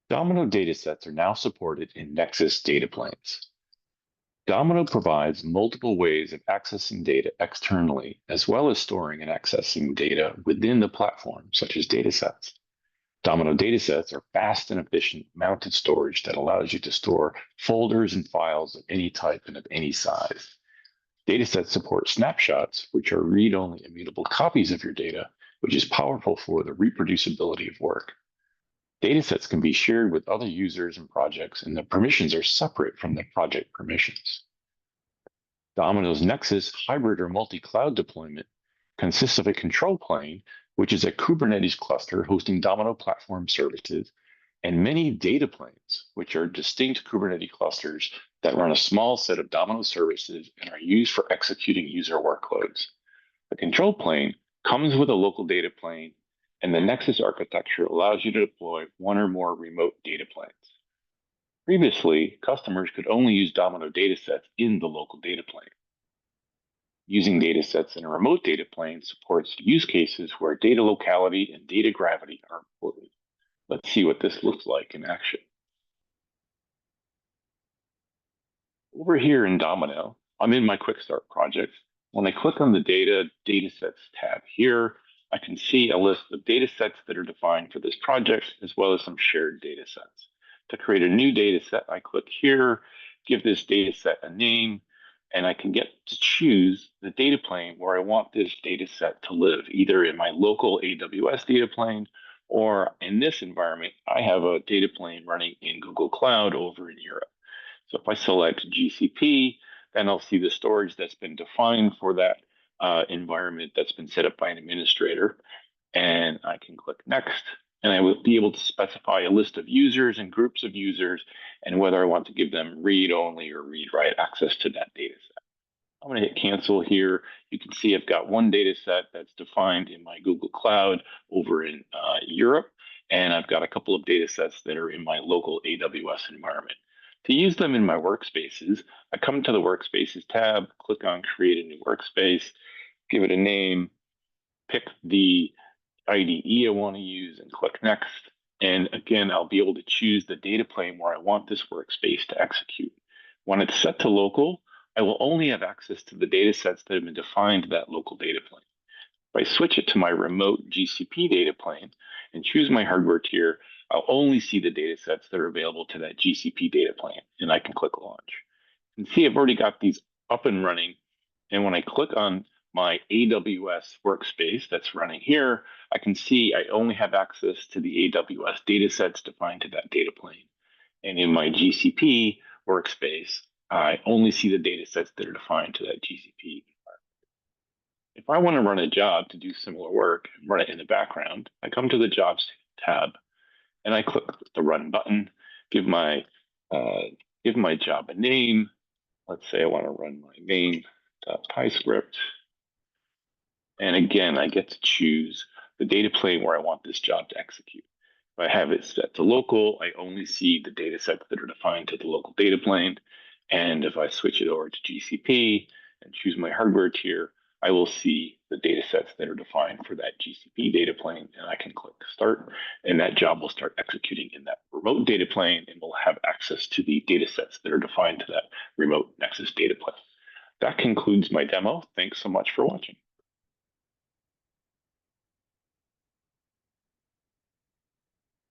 Domino datasets are now supported in Nexus data planes. Domino provides multiple ways of accessing data externally, as well as storing and accessing data within the platform, such as datasets. Domino datasets are fast and efficient mounted storage that allows you to store folders and files of any type and of any size. Datasets support snapshots, which are read-only immutable copies of your data, which is powerful for the reproducibility of work. Datasets can be shared with other users and projects, and the permissions are separate from the project permissions. Domino's Nexus hybrid or multi-cloud deployment consists of a control plane, which is a Kubernetes cluster hosting Domino platform services, and many data planes, which are distinct Kubernetes clusters that run a small set of Domino services and are used for executing user workloads. The control plane comes with a local data plane, and the Nexus architecture allows you to deploy one or more remote data planes. Previously, customers could only use Domino datasets in the local data plane. Using datasets in a remote data plane supports use cases where data locality and data gravity are important. Let's see what this looks like in action. Over here in Domino, I'm in my Quick Start project. When I click on the Datasets tab here, I can see a list of datasets that are defined for this project, as well as some shared datasets. To create a new dataset, I click here, give this dataset a name, and I can get to choose the data plane where I want this dataset to live, either in my local AWS data plane, or in this environment, I have a data plane running in Google Cloud over in Europe. So if I select GCP, then I'll see the storage that's been defined for that environment that's been set up by an administrator. And I can click next, and I will be able to specify a list of users and groups of users and whether I want to give them read-only or read-write access to that data set. I'm going to hit cancel here. You can see I've got one data set that's defined in my Google Cloud over in Europe, and I've got a couple of data sets that are in my local AWS environment. To use them in my workspaces, I come to the Workspaces tab, click on Create a New Workspace, give it a name, pick the IDE I want to use, and click Next. And again, I'll be able to choose the data plane where I want this workspace to execute. When it's set to local, I will only have access to the data sets that have been defined to that local data plane. If I switch it to my remote GCP data plane and choose my hardware tier, I'll only see the data sets that are available to that GCP data plane, and I can click Launch. You can see I've already got these up and running, and when I click on my AWS workspace that's running here, I can see I only have access to the AWS data sets defined to that data plane. And in my GCP workspace, I only see the data sets that are defined to that GCP. If I want to run a job to do similar work, run it in the background, I come to the Jobs tab and I click the Run button, give my job a name. Let's say I want to run my main.py script. And again, I get to choose the data plane where I want this job to execute. If I have it set to local, I only see the data sets that are defined to the local data plane. And if I switch it over to GCP and choose my hardware tier, I will see the data sets that are defined for that GCP data plane, and I can click Start, and that job will start executing in that remote data plane, and we'll have access to the data sets that are defined to that remote Nexus data plane. That concludes my demo. Thanks so much for watching.